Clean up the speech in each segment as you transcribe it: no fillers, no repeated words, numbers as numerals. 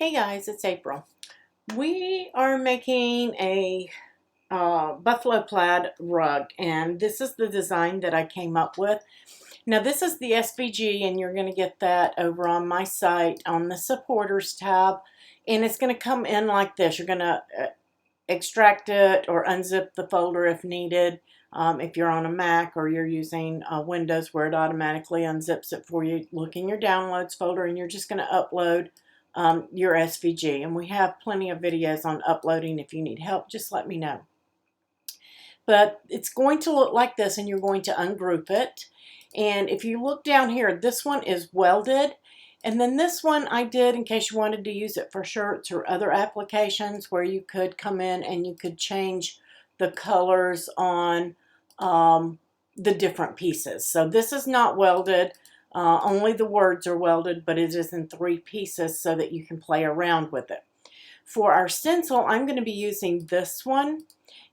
Hey guys, it's April. We are making a buffalo plaid rug, and this is the design that I came up with. Now this is the SVG, and you're going to get that over on my site on the supporters tab, and it's going to come in like this. You're going to extract it or unzip the folder if needed. If you're on a Mac or you're using Windows, where it automatically unzips it for you, look in your downloads folder, and you're just going to upload your SVG. And we have plenty of videos on uploading. If you need help, just let me know. But it's going to look like this, and you're going to ungroup it. And if you look down here, this one is welded. And then this one I did in case you wanted to use it for shirts or other applications where you could come in and you could change the colors on the different pieces. So this is not welded. Only the words are welded, but it is in 3 pieces so that you can play around with it. For our stencil, I'm going to be using this one,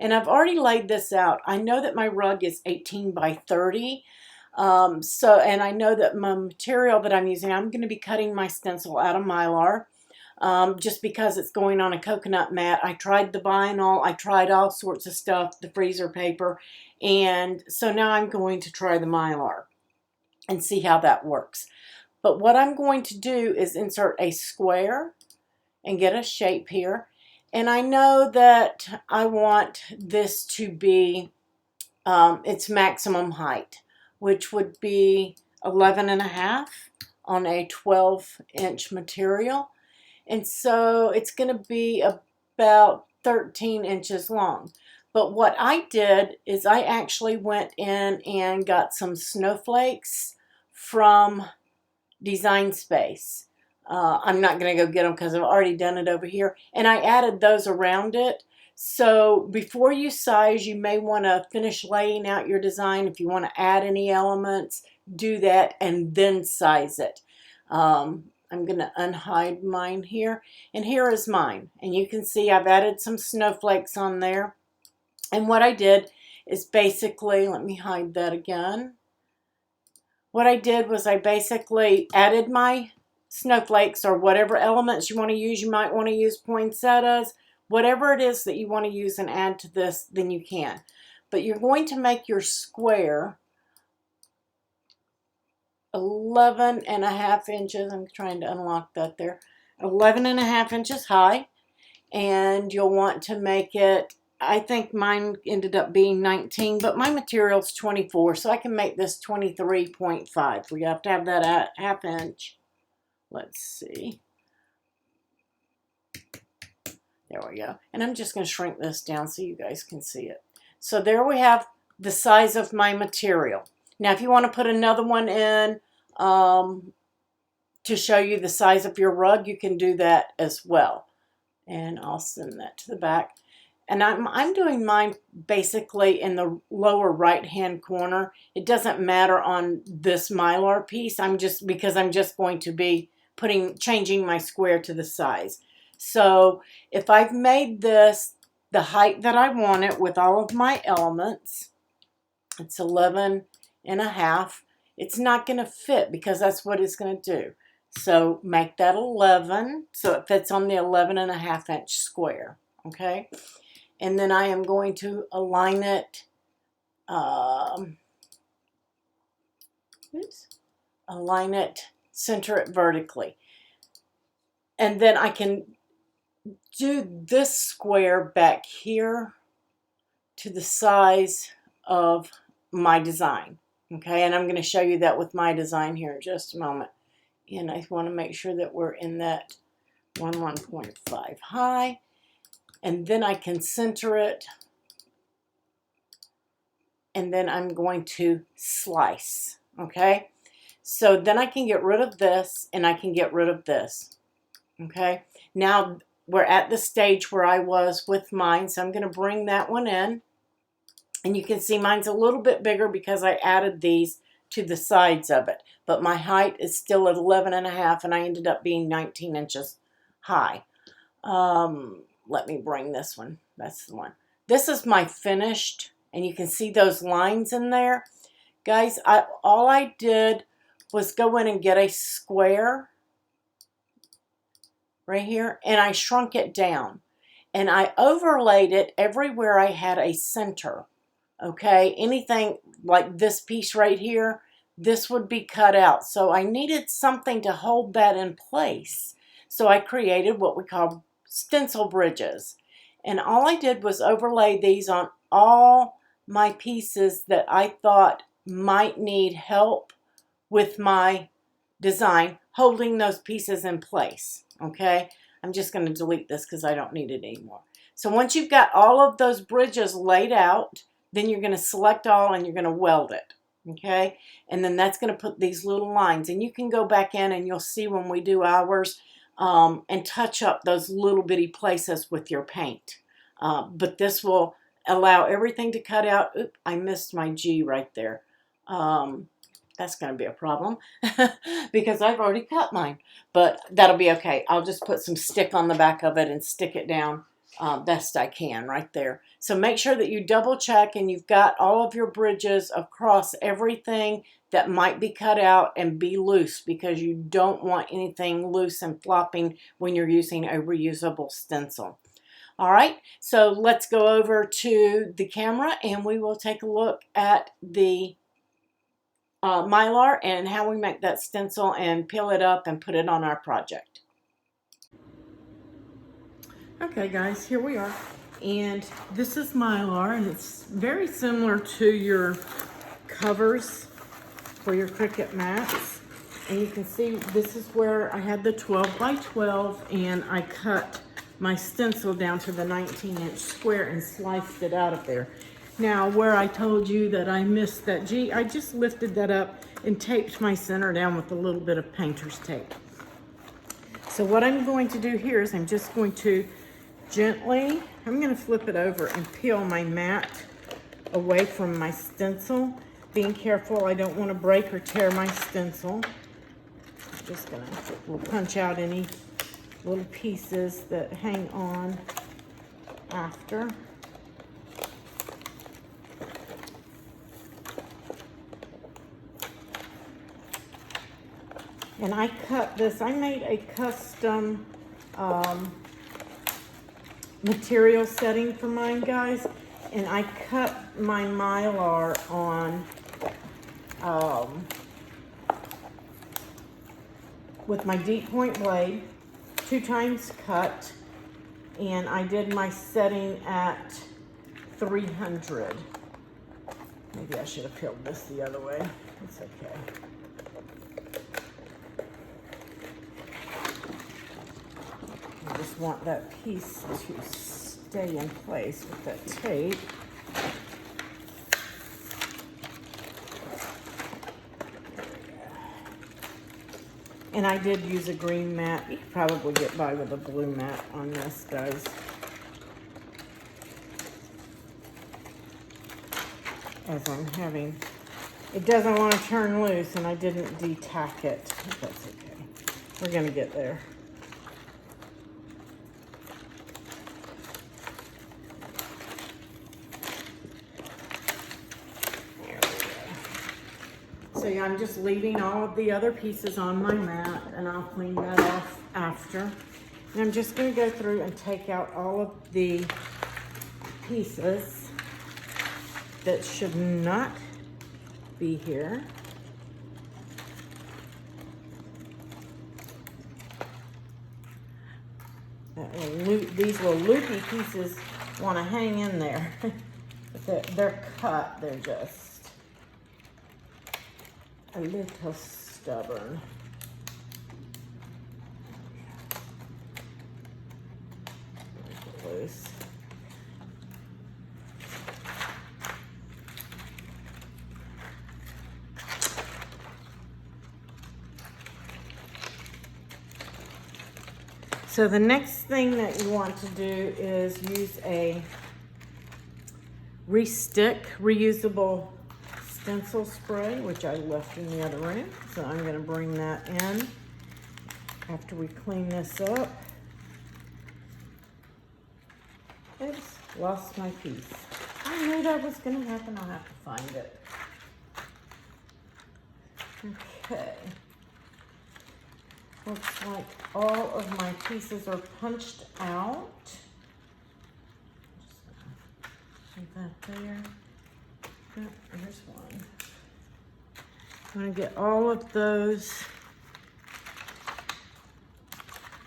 and I've already laid this out. I know that my rug is 18 by 30, and I know that my material that I'm using, I'm going to be cutting my stencil out of Mylar, just because it's going on a coconut mat. I tried the vinyl, I tried all sorts of stuff, the freezer paper, and so now I'm going to try the Mylar and see how that works. But what I'm going to do is insert a square and get a shape here. And I know that I want this to be its maximum height, which would be 11.5 on a 12-inch material. And so it's going to be about 13 inches long. But what I did is I actually went in and got some snowflakes from Design Space. I'm not going to go get them because I've already done it over here. And I added those around it. So before you size, you may want to finish laying out your design. If you want to add any elements, do that and then size it. I'm going to unhide mine here. And here is mine. And you can see I've added some snowflakes on there. And what I did is basically, let me hide that again. What I did was I basically added my snowflakes or whatever elements you want to use. You might want to use poinsettias, whatever it is that you want to use and add to this, then you can. But you're going to make your square 11.5 inches. I'm trying to unlock that there. 11.5 inches high. And you'll want to make it, I think mine ended up being 19, but my material's 24, so I can make this 23.5. We have to have that at ½ inch. Let's see. There we go. And I'm just going to shrink this down so you guys can see it. So there we have the size of my material. Now if you want to put another one in to show you the size of your rug, you can do that as well. And I'll send that to the back. And I'm doing mine basically in the lower right hand corner. It doesn't matter on this Mylar piece. Because I'm just going to be changing my square to the size. So if I've made this the height that I want it with all of my elements, it's 11.5. It's not going to fit because that's what it's going to do. So make that 11 so it fits on the 11.5 inch square. Okay. And then I am going to align it, center it vertically. And then I can do this square back here to the size of my design. Okay, and I'm going to show you that with my design here in just a moment. And I want to make sure that we're in that 1.5 high. And then I can center it. And then I'm going to slice. Okay, so then I can get rid of this and I can get rid of this. Okay, now we're at the stage where I was with mine, so I'm going to bring that one in. And you can see mine's a little bit bigger because I added these to the sides of it. But my height is still at 11.5, and I ended up being 19 inches high. Let me bring this one. That's the one. This is my finished, and you can see those lines in there. Guys, all I did was go in and get a square right here, and I shrunk it down. And I overlaid it everywhere I had a center. Okay, anything like this piece right here, this would be cut out. So I needed something to hold that in place. So I created what we call stencil bridges. And all I did was overlay these on all my pieces that I thought might need help with my design, holding those pieces in place. Okay, I'm just going to delete this because I don't need it anymore. So once you've got all of those bridges laid out, then you're going to select all and you're going to weld it. Okay, and then that's going to put these little lines, and you can go back in and you'll see when we do ours and touch up those little bitty places with your paint. But this will allow everything to cut out. Oop, I missed my G right there. That's going to be a problem because I've already cut mine, but that'll be okay. I'll just put some stick on the back of it and stick it down best I can right there. So make sure that you double check and you've got all of your bridges across everything that might be cut out and be loose, because you don't want anything loose and flopping when you're using a reusable stencil. All right, so let's go over to the camera and we will take a look at the Mylar and how we make that stencil and peel it up and put it on our project. Okay guys, here we are, and this is Mylar, and it's very similar to your covers for your Cricut mats. And you can see this is where I had the 12 by 12 and I cut my stencil down to the 19-inch square and sliced it out of there. Now, where I told you that I missed that G, I just lifted that up and taped my center down with a little bit of painter's tape. So what I'm going to do here is I'm just going to gently, I'm going to flip it over and peel my mat away from my stencil. Being careful, I don't want to break or tear my stencil. I'm just going to punch out any little pieces that hang on after. And I cut this, I made a custom material setting for mine, guys. And I cut my Mylar on with my deep point blade, 2 times cut, and I did my setting at 300. Maybe I should have peeled this the other way. It's okay. I just want that piece to stay in place with that tape. And I did use a green mat. You could probably get by with a blue mat on this, guys. As I'm having, it doesn't want to turn loose, and I didn't de-tack it. But that's okay. We're going to get there. So yeah, I'm just leaving all of the other pieces on my mat, and I'll clean that off after. And I'm just going to go through and take out all of the pieces that should not be here. These little loopy pieces want to hang in there. But they're cut, they're just a little stubborn. Loose. So the next thing that you want to do is use a re-stick reusable stencil spray, which I left in the other room. So I'm going to bring that in after we clean this up. Oops, lost my piece. I knew that was going to happen. I'll have to find it. Okay. Looks like all of my pieces are punched out. Just gonna leave that there. Oh, there's one. I'm gonna get all of those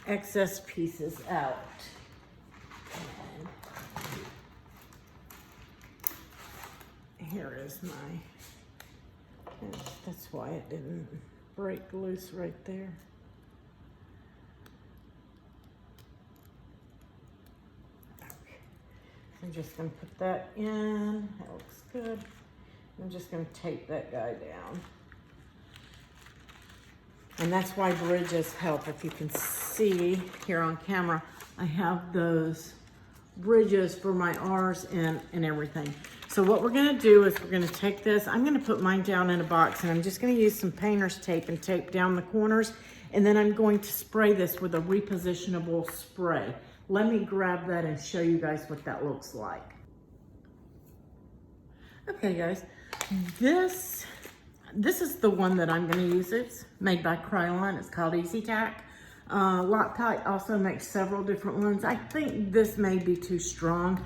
excess pieces out. And here is my, that's why it didn't break loose right there. Okay. I'm just gonna put that in, that looks good. I'm just gonna tape that guy down. And that's why bridges help. If you can see here on camera, I have those bridges for my R's and everything. So what we're gonna do is we're gonna take this, I'm gonna put mine down in a box, and I'm just gonna use some painter's tape and tape down the corners, and then I'm going to spray this with a repositionable spray. Let me grab that and show you guys what that looks like. Okay guys, this is the one that I'm going to use. It's made by Cricut. It's called Easy Tack. Loctite also makes several different ones. I think this may be too strong.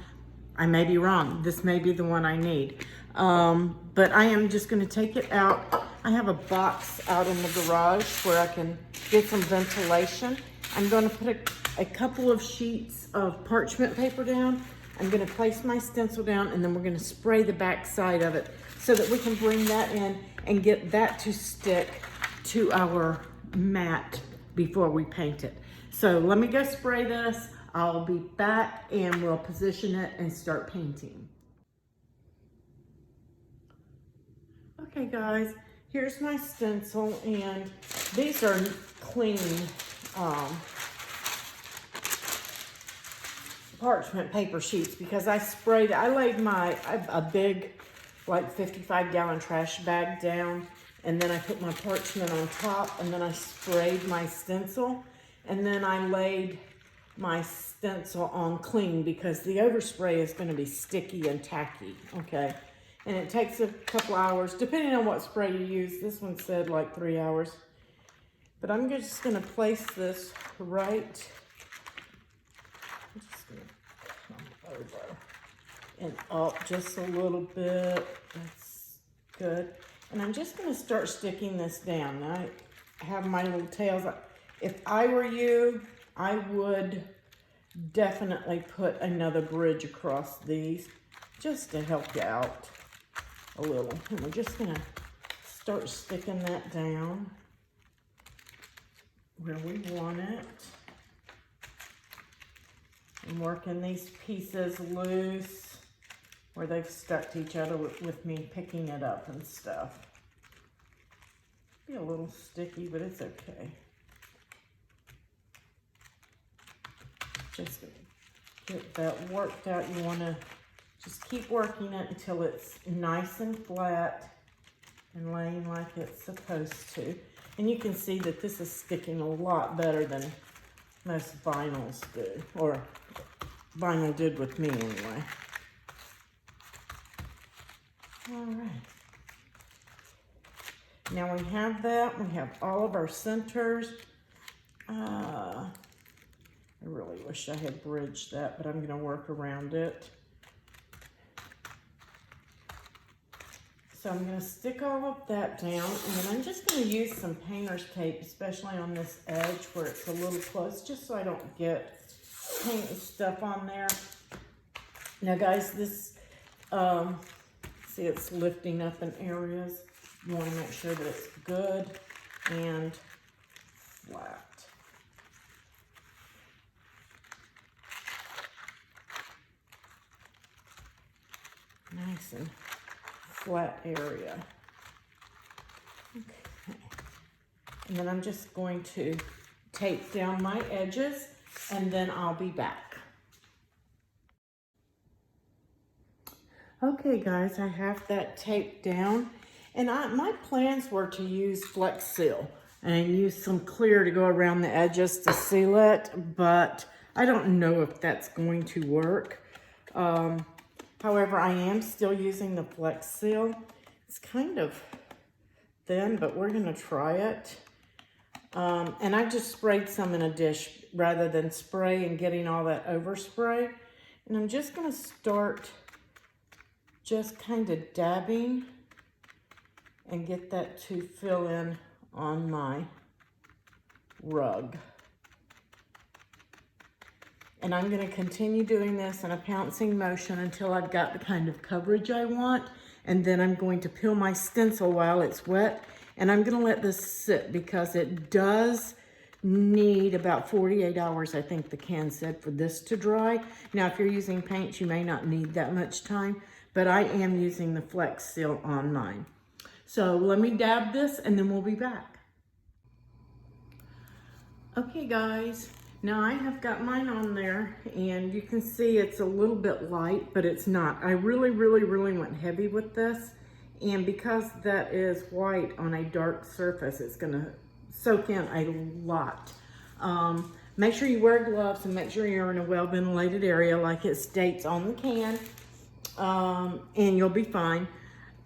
I may be wrong. This may be the one I need. But I am just going to take it out. I have a box out in the garage where I can get some ventilation. I'm going to put a couple of sheets of parchment paper down. I'm going to place my stencil down, and then we're going to spray the back side of it so that we can bring that in and get that to stick to our mat before we paint it. So let me go spray this. I'll be back and we'll position it and start painting. Okay guys, here's my stencil, and these are clean parchment paper sheets because I sprayed, I laid a big like 55-gallon trash bag down, and then I put my parchment on top, and then I sprayed my stencil, and then I laid my stencil on clean because the overspray is going to be sticky and tacky, okay? And it takes a couple hours, depending on what spray you use. This one said like 3 hours. But I'm just going to place this right, I'm just going to come over and up just a little bit. That's good. And I'm just going to start sticking this down. Now I have my little tails. If I were you, I would definitely put another bridge across these just to help you out a little. And we're just going to start sticking that down where we want it. And working these pieces loose where they've stuck to each other with me picking it up and stuff. Be a little sticky, but it's okay. Just get that worked out. You want to just keep working it until it's nice and flat and laying like it's supposed to. And you can see that this is sticking a lot better than most vinyls do, or vinyl did with me anyway. All right. Now we have that. We have all of our centers. I really wish I had bridged that, but I'm going to work around it. So I'm going to stick all of that down, and then I'm just going to use some painter's tape, especially on this edge where it's a little close, just so I don't get paint stuff on there. Now guys, this, see it's lifting up in areas. You want to make sure that it's good and flat. Nice and flat area. Okay. And then I'm just going to tape down my edges, and then I'll be back. Okay guys, I have that taped down, and my plans were to use Flex Seal and use some clear to go around the edges to seal it, but I don't know if that's going to work. However, I am still using the Flex Seal. It's kind of thin, but we're gonna try it. And I just sprayed some in a dish rather than spray and getting all that overspray. And I'm just gonna start just kind of dabbing and get that to fill in on my rug. And I'm going to continue doing this in a pouncing motion until I've got the kind of coverage I want. And then I'm going to peel my stencil while it's wet. And I'm going to let this sit because it does need about 48 hours, I think the can said, for this to dry. Now, if you're using paints, you may not need that much time, but I am using the Flex Seal on mine. So let me dab this and then we'll be back. Okay guys, now I have got mine on there and you can see it's a little bit light, but it's not. I really went heavy with this, and because that is white on a dark surface, it's gonna soak in a lot. Make sure you wear gloves and make sure you're in a well ventilated area like it states on the can, and you'll be fine.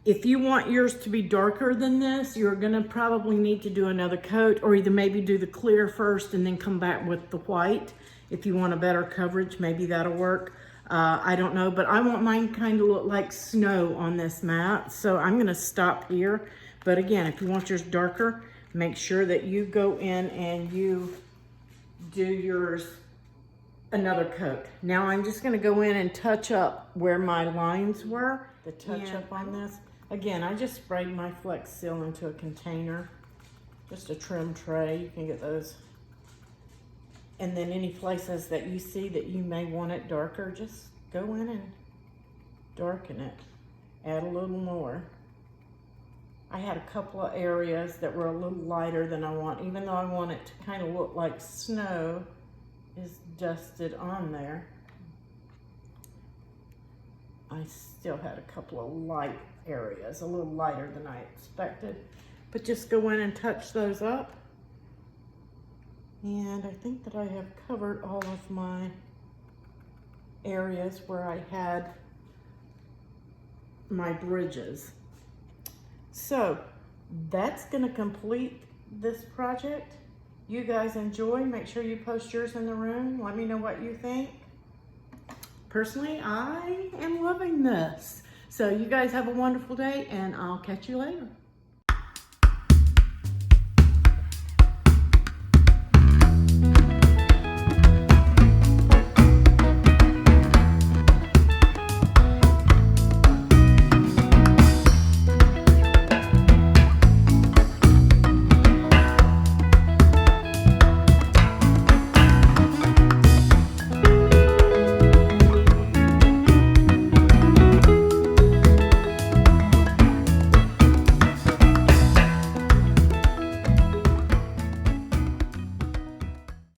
If you want yours to be darker than this, you're gonna probably need to do another coat, or either maybe do the clear first and then come back with the white. If you want a better coverage, maybe that'll work. I don't know, but I want mine kind of look like snow on this mat, so I'm gonna stop here. But again, if you want yours darker, make sure that you go in and you do yours another coat. Now I'm just gonna go in and touch up where my lines were, the touch up on this. Again, I just sprayed my Flex Seal into a container, just a trim tray. You can get those. And then any places that you see that you may want it darker, just go in and darken it. Add a little more. I had a couple of areas that were a little lighter than I want, even though I want it to kind of look like snow is dusted on there. I still had a couple of light areas, a little lighter than I expected. But just go in and touch those up. And I think that I have covered all of my areas where I had my bridges. So that's gonna complete this project. You guys enjoy. Make sure you post yours in the room. Let me know what you think. Personally, I am loving this. So you guys have a wonderful day and I'll catch you later.